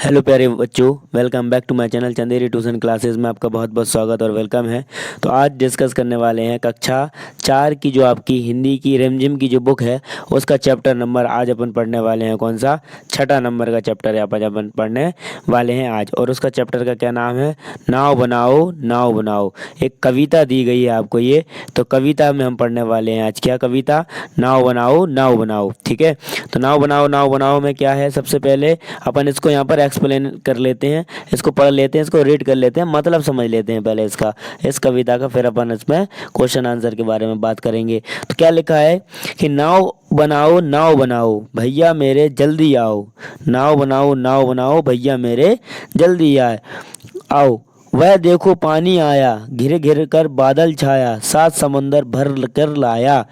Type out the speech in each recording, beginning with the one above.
Hello प्यारे बच्चों, welcome back to my channel Chanderi tuition classes में आपका बहुत बहुत स्वागत और वेलकम है। तो आज डिस्कस करने वाले हैं कक्षा 4 की जो आपकी हिंदी की रिमझिम की जो बुक है उसका चैप्टर नंबर आज अपन पढ़ने वाले हैं। कौन सा? छठा नंबर का चैप्टर है अपन पढ़ने वाले हैं आज। और उसका चैप्टर का क्या नाम है? नाव बनाओ नाव बनाओ। एक कविता दी गई है आपको ये, तो कविता में हम पढ़ने वाले हैं आज। क्या कविता? नाव बनाओ नाव बनाओ। ठीक है, तो नाव बनाओ में क्या है, सबसे पहले अपन इसको यहाँ पर एक्सप्लेन कर लेते हैं, इसको पढ़ लेते हैं, इसको रीड कर लेते हैं, मतलब समझ लेते हैं पहले इसका, इस कविता का, फिर अपन इसमें क्वेश्चन आंसर के बारे में बात करेंगे। तो क्या लिखा है कि नाव बनाओ भैया मेरे जल्दी आओ। नाव बनाओ भैया मेरे जल्दी आए आओ। वह देखो पानी आया, घिर घिर कर बादल छाया, 7 समंदर भर कर लाया।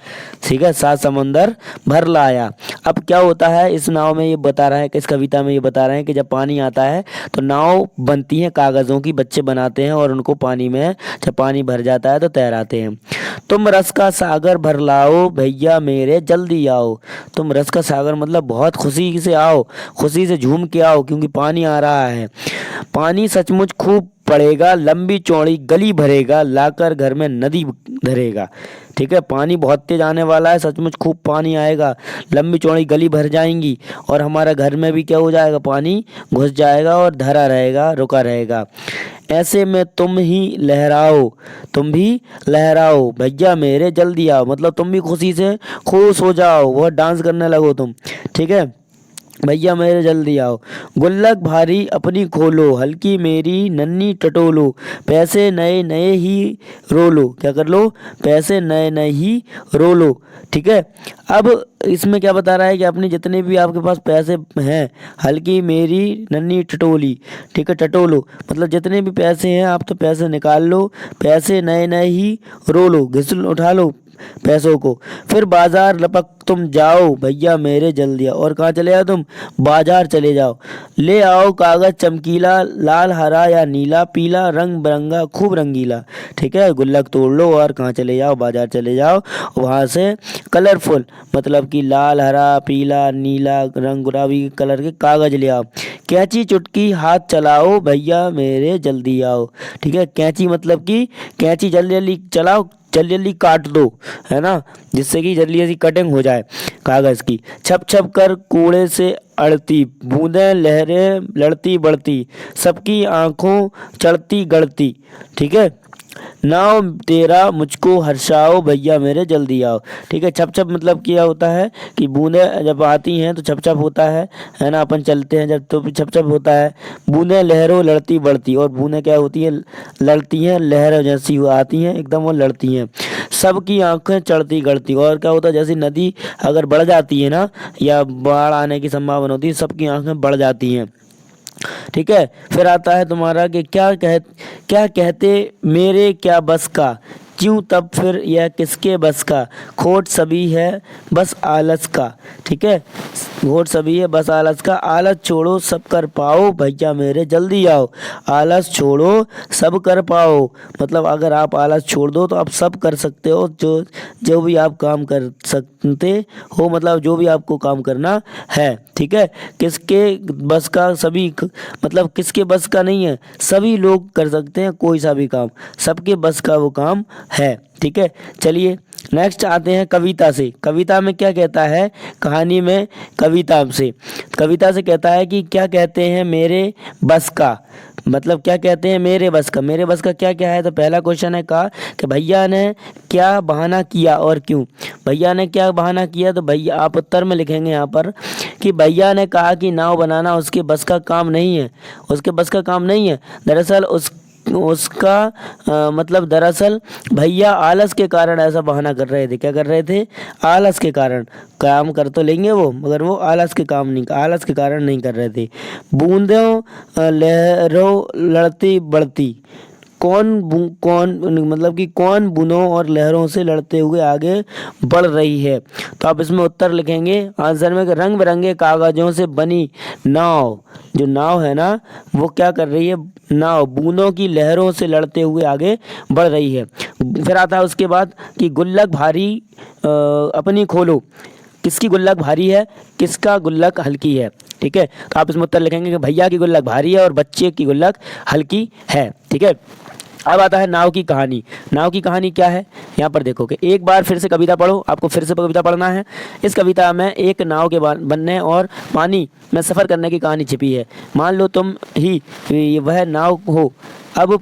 ठीक है, 7 समंदर भर लाया। अब क्या होता है इस नाव में, ये बता रहा है कि इस कविता में ये बता रहे हैं कि जब पानी आता है तो नाव बनती है कागज़ों की, बच्चे बनाते हैं और उनको पानी में जब पानी भर जाता है तो तैराते हैं। तुम रस का सागर भर लाओ भैया मेरे जल्दी आओ। तुम रस का सागर मतलब बहुत खुशी से आओ, खुशी से झूम के आओ, क्योंकि पानी आ रहा है। पानी सचमुच खूब पड़ेगा, लंबी चौड़ी गली भरेगा, लाकर घर में नदी धरेगा। ठीक है, पानी बहुत तेज आने वाला है, सचमुच खूब पानी आएगा, लंबी चौड़ी गली भर जाएंगी और हमारा घर में भी क्या हो जाएगा, पानी घुस जाएगा और धरा रहेगा, रुका रहेगा। ऐसे में तुम भी लहराओ भैया मेरे जल्दी आओ। मतलब तुम भी खुशी से खुश हो जाओ, बहुत डांस करने लगो तुम। ठीक है, भैया मेरे जल्दी आओ। गुल्लक भारी अपनी खोलो, हल्की मेरी नन्ही टटोलो, पैसे नए नए ही रोलो। क्या कर लो? पैसे नए नए ही रोलो। ठीक है, अब इसमें क्या बता रहा है कि अपने जितने भी आपके पास पैसे हैं, हल्की मेरी नन्ही टटोली, ठीक है, टटोलो मतलब जितने भी पैसे हैं आप तो पैसे निकाल लो, पैसे नए नए ही रोलो, घिसल उठा लो पैसों को। फिर बाजार लपक तुम जाओ भैया मेरे जल्दी आओ। और कहाँ चले जाओ तुम? बाजार चले जाओ। ले आओ कागज चमकीला, लाल हरा या नीला पीला, रंग बिरंगा खूब रंगीला। ठीक है, गुल्लक तोड़ लो और कहाँ चले जाओ? बाजार चले जाओ। वहाँ से कलरफुल मतलब कि लाल हरा पीला नीला रंग गुलाबी कलर के कागज ले आओ। कैंची चुटकी हाथ चलाओ भैया मेरे जल्दी आओ। ठीक है, कैंची मतलब कि कैंची जल्दी जल्दी चलाओ, जल्दी जल्दी काट दो, है ना, जिससे कि जल्दी जल्दी कटिंग हो जाए कागज़ की। छप छप कर कूड़े से अड़ती बूंदें लहरें लड़ती बढ़ती, सबकी आंखों चढ़ती गढ़ती। ठीक है, नाव तेरा मुझको हर्षाओ भैया मेरे जल्दी आओ। ठीक है, छप छप मतलब क्या होता है कि बूंदें जब आती हैं तो छप छप होता है ना, अपन चलते हैं जब तो छप छप होता है। बूंदें लहरों लड़ती बढ़ती, और बूंदें क्या होती हैं? लड़ती हैं, लहर जैसी आती हैं एकदम, वो लड़ती हैं। सबकी आंखें चढ़ती गढ़ती, और क्या होता है जैसी नदी अगर बढ़ जाती है ना, या बाढ़ आने की संभावना होती है, सबकी आंखें बढ़ जाती हैं। ठीक है, फिर आता है तुम्हारा कि क्या कहते मेरे क्या बस का, क्यों तब फिर यह किसके बस का, खोट सभी है बस आलस का। ठीक है, खोट सभी है बस आलस का। आलस छोड़ो सब कर पाओ भैया मेरे जल्दी आओ। आलस छोड़ो सब कर पाओ मतलब अगर आप आलस छोड़ दो तो आप सब कर सकते हो, जो जो भी आप काम कर सकते हो, मतलब जो भी आपको काम करना है। ठीक है, किसके बस का, मतलब किसके बस का नहीं है, सभी लोग कर सकते हैं कोई सा भी काम, सबके बस का वो काम है। ठीक है, चलिए नेक्स्ट आते हैं कविता से। कविता में क्या कहता है, कहानी में कविता से कहता है कि क्या कहते हैं मेरे बस का, मतलब क्या कहते हैं मेरे बस का। मेरे बस का क्या क्या है? तो पहला क्वेश्चन है कहा कि भैया ने क्या बहाना किया और क्यों। भैया ने क्या बहाना किया, तो भैया आप उत्तर में लिखेंगे यहाँ पर कि भैया ने कहा कि नाव बनाना उसके बस का काम नहीं है, उसके बस का काम नहीं है। दरअसल उसका मतलब दरअसल भैया आलस के कारण ऐसा बहाना कर रहे थे। क्या कर रहे थे? आलस के कारण। काम कर तो लेंगे वो, मगर वो आलस के कारण नहीं कर रहे थे। बूंदों लहरों लड़ती बढ़ती, कौन मतलब कि कौन बूंदों और लहरों से लड़ते हुए आगे बढ़ रही है। तो आप इसमें उत्तर लिखेंगे आंसर में कि रंग बिरंगे कागजों से बनी नाव, जो नाव है ना वो क्या कर रही है, नाव बूंदों की लहरों से लड़ते हुए आगे बढ़ रही है। फिर आता है उसके बाद कि गुल्लक भारी अपनी खोलो। किसकी गुल्लक भारी है, किसका गुल्लक हल्की है। ठीक है, तो आप इसमें उत्तर लिखेंगे कि भैया की गुल्लक भारी है और बच्चे की गुल्लक हल्की है। ठीक है, अब आता है नाव की कहानी। नाव की कहानी क्या है, यहाँ पर देखोगे। एक बार फिर से कविता पढ़ो, आपको फिर से कविता पढ़ना है। इस कविता में एक नाव के बनने और पानी में सफ़र करने की कहानी छिपी है। मान लो तुम ही वह नाव हो। अब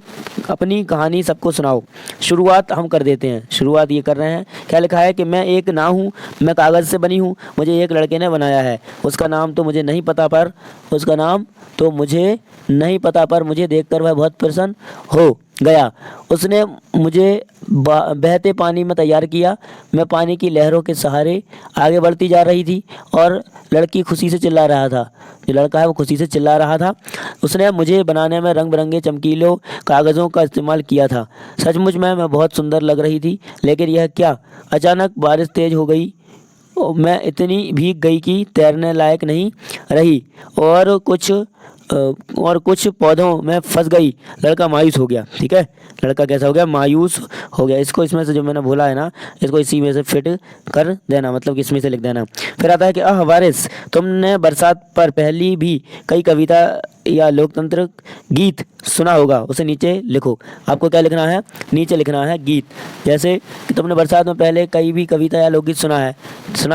अपनी कहानी सबको सुनाओ। शुरुआत हम कर देते हैं। शुरुआत ये कर रहे हैं, क्या लिखा है कि मैं एक नाव हूँ, मैं कागज़ से बनी हूँ, मुझे एक लड़के ने बनाया है। उसका नाम तो मुझे नहीं पता पर मुझे देखकर वह बहुत प्रसन्न हो गया। उसने मुझे बहते पानी में तैयार किया। मैं पानी की लहरों के सहारे आगे बढ़ती जा रही थी और लड़की खुशी से चिल्ला रहा था। जो लड़का है वो खुशी से चिल्ला रहा था। उसने मुझे बनाने में रंग बिरंगे चमकीलों कागज़ों का इस्तेमाल किया था। सचमुच में मैं बहुत सुंदर लग रही थी, लेकिन यह क्या, अचानक बारिश तेज हो गई। मैं इतनी भीग गई कि तैरने लायक नहीं रही और कुछ पौधों में फंस गई। लड़का मायूस हो गया। ठीक है, लड़का कैसा हो गया, मायूस हो गया। इसको इसमें से जो मैंने बोला है ना, इसको इसी में से फिट कर देना, मतलब कि इसमें से लिख देना। फिर आता है कि बारिश, तुमने बरसात पर पहली भी कई कविता या लोकतंत्र गीत सुना होगा, उसे नीचे लिखो। आपको क्या लिखना है, नीचे लिखना है गीत। जैसे कि तुमने बरसात में पहले कई भी कविता या लोकगीत सुना है तो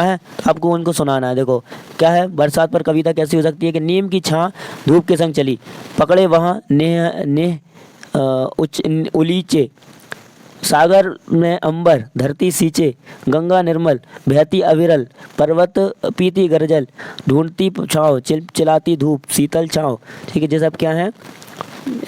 आपको उनको सुनाना है। देखो क्या है, बरसात पर कविता कैसी हो सकती है कि नीम की छां धूप के संग चली, पकड़े वहाँ नेह उलीचे, सागर में अंबर धरती सींचे, गंगा निर्मल बहती अविरल, पर्वत पीती गरजल, ढूंढती छाँव चिलचिलाती धूप शीतल छाँव। ठीक है, ये सब क्या है,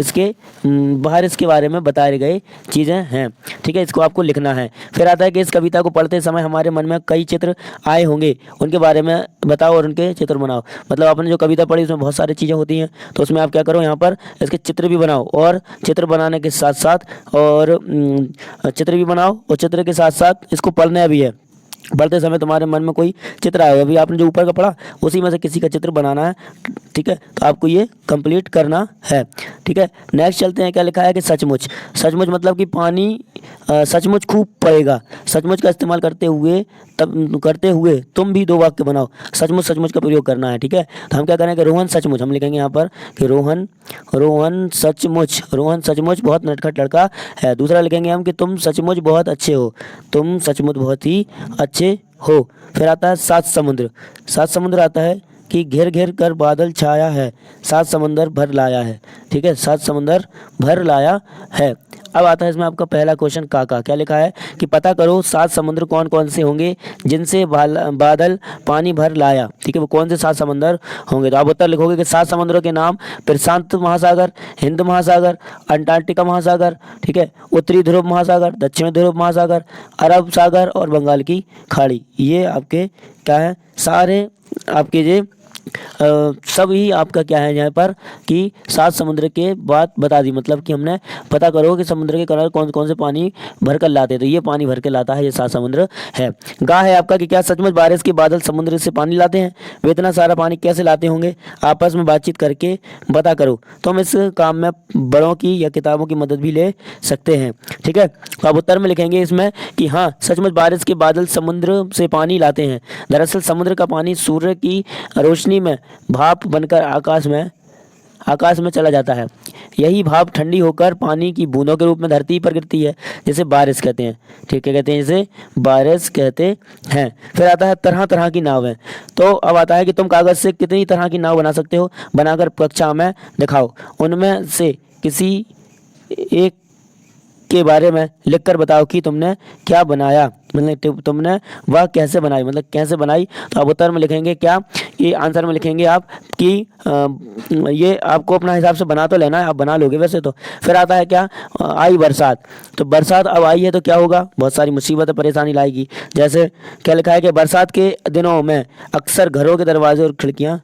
इसके बाहर इसके बारे में बताए गए चीज़ें हैं। ठीक है, इसको आपको लिखना है। फिर आता है कि इस कविता को पढ़ते समय हमारे मन में कई चित्र आए होंगे, उनके बारे में बताओ और उनके चित्र बनाओ। मतलब आपने जो कविता पढ़ी उसमें बहुत सारी चीज़ें होती हैं, तो उसमें आप क्या करो, यहाँ पर इसके चित्र भी बनाओ और चित्र बनाने के साथ साथ और चित्र भी बनाओ और चित्र के साथ साथ इसको पढ़ना भी है। पढ़ते समय तुम्हारे मन में कोई चित्र आएगा, अभी आपने जो ऊपर का पढ़ा उसी में से किसी का चित्र बनाना है। ठीक है, तो आपको ये कंप्लीट करना है। ठीक है, नेक्स्ट चलते हैं। क्या लिखा है कि सचमुच। सचमुच मतलब कि पानी सचमुच खूब पड़ेगा। सचमुच का इस्तेमाल करते हुए तुम भी दो वाक्य बनाओ। सचमुच का प्रयोग करना है। ठीक है, तो हम क्या करेंगे, रोहन सचमुच, हम लिखेंगे यहाँ पर कि रोहन सचमुच बहुत नटखट लड़का है। दूसरा लिखेंगे हम कि तुम सचमुच बहुत अच्छे हो, तुम सचमुच बहुत ही अच्छे हो। फिर आता है सात समुद्र। सात समुद्र आता है कि घेर घेर कर बादल छाया है, सात समंदर भर लाया है। ठीक है, सात समंदर भर लाया है। अब आता है इसमें आपका पहला क्वेश्चन का क्या लिखा है कि पता करो सात समुद्र कौन कौन से होंगे जिनसे बादल पानी भर लाया। ठीक है, वो कौन से सात समंदर होंगे, तो आप उत्तर लिखोगे कि सात समुद्रों के नाम प्रशांत महासागर, हिंद महासागर, अंटार्कटिका महासागर, ठीक है, उत्तरी ध्रुव महासागर, दक्षिण ध्रुव महासागर, अरब सागर और बंगाल की खाड़ी। ये आपके क्या है, सारे आपके ये सब ही आपका क्या है यहाँ पर कि सात समुद्र के बात बता दी। मतलब कि हमने पता करो कि समुद्र के किनारे कौन कौन से पानी भर कर लाते हैं, तो ये पानी भर के लाता है, ये सात समुद्र है। गा है आपका कि क्या सचमुच बारिश के बादल समुद्र से पानी लाते हैं, वे इतना सारा पानी कैसे लाते होंगे, आपस में बातचीत करके बता करो। तो हम इस काम में बड़ों की या किताबों की मदद भी ले सकते हैं। ठीक है, तो आप उत्तर में लिखेंगे इसमें कि हाँ सचमुच बारिश के बादल समुद्र से पानी लाते हैं। दरअसल समुद्र का पानी सूर्य की रोशनी में भाप बनकर आकाश में चला जाता है। यही भाप ठंडी होकर पानी की बूंदों के रूप में धरती पर गिरती है, जिसे बारिश कहते हैं। ठीक है, कहते हैं जिसे बारिश कहते हैं। फिर आता है तरह तरह की नावें। तो अब आता है कि तुम कागज से कितनी तरह की नाव बना सकते हो, बनाकर कक्षा में दिखाओ। उनमें से किसी एक के बारे में लिखकर बताओ कि तुमने क्या बनाया, मतलब तुमने वह कैसे बनाई, मतलब कैसे बनाई। तो आप उत्तर में लिखेंगे क्या, ये आंसर में लिखेंगे आप कि ये आपको अपना हिसाब से बना तो लेना है, आप बना लोगे वैसे तो। फिर आता है क्या, आई बरसात। तो बरसात अब आई है तो क्या होगा, बहुत सारी मुसीबतें परेशानी लाएगी। जैसे क्या लिखा है कि बरसात के दिनों में अक्सर घरों के दरवाजे और खिड़कियाँ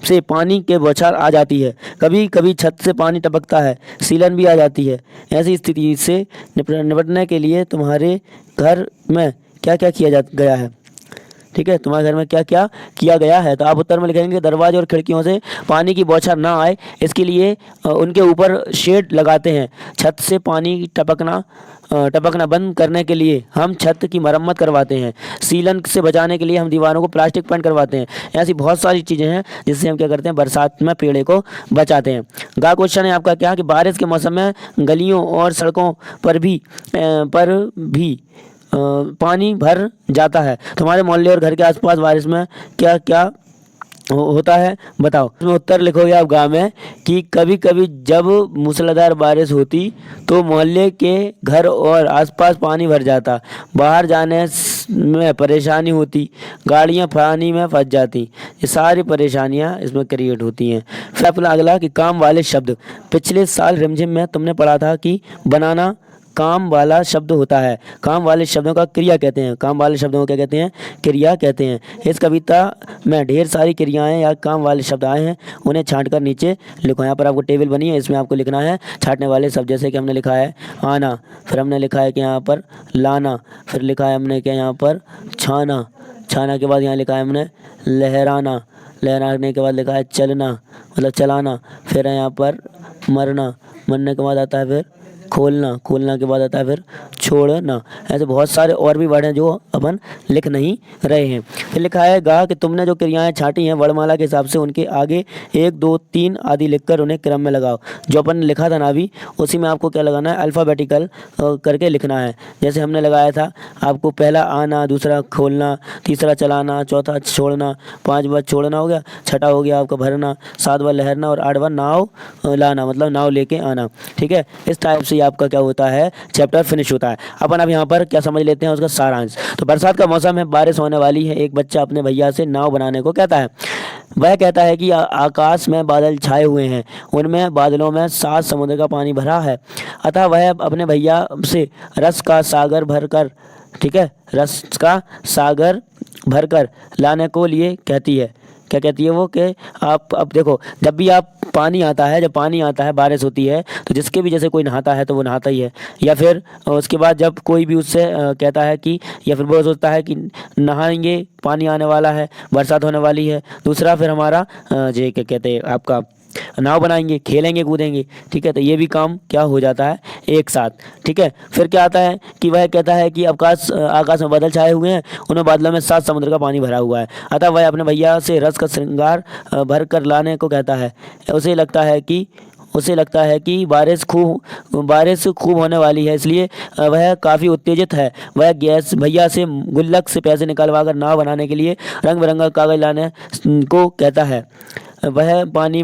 से पानी के बौछार आ जाती है, कभी कभी छत से पानी टपकता है, सीलन भी आ जाती है। ऐसी स्थिति से निपटने के लिए तुम्हारे घर में क्या क्या किया गया है। ठीक है, तुम्हारे घर में क्या क्या किया गया है। तो आप उत्तर में लिखेंगे दरवाजे और खिड़कियों से पानी की बौछार ना आए इसके लिए उनके ऊपर शेड लगाते हैं। छत से पानी टपकना बंद करने के लिए हम छत की मरम्मत करवाते हैं। सीलन से बचाने के लिए हम दीवारों को प्लास्टिक पेंट करवाते हैं। ऐसी बहुत सारी चीज़ें हैं जिससे हम क्या करते हैं, बरसात में पेड़े को बचाते हैं। गा क्वेश्चन है आपका क्या कि बारिश के मौसम में गलियों और सड़कों पर भी पानी भर जाता है। तुम्हारे मोहल्ले और घर के आसपास बारिश में क्या क्या होता है बताओ। इसमें उत्तर लिखोगे आप गाँव में कि कभी कभी जब मूसलाधार बारिश होती तो मोहल्ले के घर और आसपास पानी भर जाता, बाहर जाने में परेशानी होती, गाड़ियां पानी में फंस जाती। ये सारी परेशानियां इसमें क्रिएट होती हैं। फिर अपना अगला कि काम वाले शब्द। पिछले साल रिमझिम में तुमने पढ़ा था कि बनाना काम वाला शब्द होता है। काम वाले शब्दों का क्रिया कहते हैं। काम वाले शब्दों को क्या कहते हैं, क्रिया कहते हैं। इस कविता में ढेर सारी क्रियाएं या काम वाले शब्द आए हैं, उन्हें छांटकर नीचे लिखो। यहाँ पर आपको टेबल बनी है, इसमें आपको लिखना है छांटने वाले शब्द। जैसे कि हमने लिखा है आना, फिर हमने लिखा है कि यहाँ पर लाना, फिर लिखा है हमने कि यहाँ पर छाना, छाना के बाद यहाँ लिखा है हमने लहराना, लहराने के बाद लिखा है चलना मतलब चलाना, फिर है यहाँ पर मरना, मरने के बाद आता है फिर खोलना, खोलना के बाद आता है फिर छोड़ना। ऐसे बहुत सारे और भी वर्ड हैं जो अपन लिख नहीं रहे हैं। फिर लिखा है गा कि तुमने जो क्रियाएं छांटी हैं वर्णमाला के हिसाब से उनके आगे 1 2 3 आदि लिखकर उन्हें क्रम में लगाओ। जो अपन ने लिखा था ना अभी, उसी में आपको क्या लगाना है, अल्फ़ाबेटिकल करके लिखना है। जैसे हमने लगाया था आपको पहला आना, दूसरा खोलना, तीसरा चलाना, चौथा छोड़ना, 5वां छोड़ना हो गया, छठा हो गया आपका भरना, 7वां लहरना और 8वां नाव लाना मतलब नाव लेके आना। ठीक है, इस टाइप से आपका क्या होता है, चैप्टर फिनिश होता है। अपन अब यहाँ पर क्या समझ लेते हैं उसका सारांश। तो बरसात का मौसम है, बारिश होने वाली है। एक बच्चा अपने भैया से नाव बनाने को कहता है। वह कहता है कि आकाश में बादल छाए हुए हैं, उनमें बादलों में 7 समुद्र का पानी भरा है। अतः वह अपने भैया से रस का सागर भरकर, ठीक है, रस का सागर भरकर लाने को लिए कहती है। क्या कहती है वो कि आप अब देखो, जब भी आप पानी आता है, जब पानी आता है, बारिश होती है, तो जिसके भी जैसे कोई नहाता है तो वो नहाता ही है, या फिर उसके बाद जब कोई भी उससे कहता है कि, या फिर वो सोचता है कि नहाएंगे, पानी आने वाला है, बरसात होने वाली है। दूसरा फिर हमारा जे क्या कहते हैं आपका नाव बनाएंगे, खेलेंगे कूदेंगे। ठीक है, तो ये भी काम क्या हो जाता है एक साथ। ठीक है, फिर क्या आता है कि वह कहता है कि आकाश में बादल छाए हुए हैं, उन्हें बादलों में 7 समुद्र का पानी भरा हुआ है। अतः वह अपने भैया से रस का श्रृंगार भर कर लाने को कहता है। उसे लगता है कि बारिश खूब होने वाली है, इसलिए वह काफ़ी उत्तेजित है। वह भैया से गुल्लक से पैसे निकलवा कर नाव बनाने के लिए रंग बिरंगा कागज लाने को कहता है। वह पानी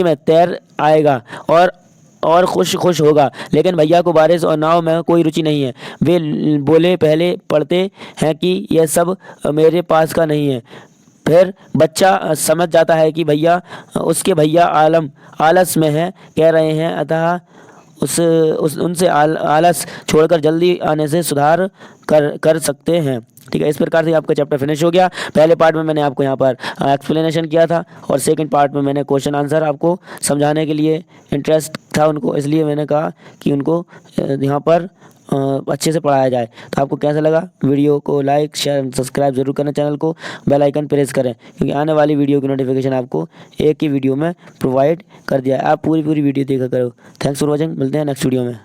में तैर आएगा और खुश होगा, लेकिन भैया को बारिश और नाव में कोई रुचि नहीं है। वे बोले पहले पढ़ते हैं कि यह सब मेरे पास का नहीं है। फिर बच्चा समझ जाता है कि उसके भैया आलस में है कह रहे हैं, अतः उनसे आलस छोड़कर जल्दी आने से सुधार कर सकते हैं। ठीक है, इस प्रकार से आपका चैप्टर फिनिश हो गया। पहले पार्ट में मैंने आपको यहाँ पर एक्सप्लेनेशन किया था और सेकंड पार्ट में मैंने क्वेश्चन आंसर आपको समझाने के लिए इंटरेस्ट था उनको, इसलिए मैंने कहा कि उनको यहाँ पर अच्छे से पढ़ाया जाए। तो आपको कैसा लगा, वीडियो को लाइक शेयर सब्सक्राइब जरूर करें, चैनल को बेल आइकन प्रेस करें, क्योंकि आने वाली वीडियो की नोटिफिकेशन आपको एक ही वीडियो में प्रोवाइड कर दिया है। आप पूरी वीडियो देखा करो। थैंक्स फॉर वॉचिंग, मिलते हैं नेक्स्ट वीडियो में।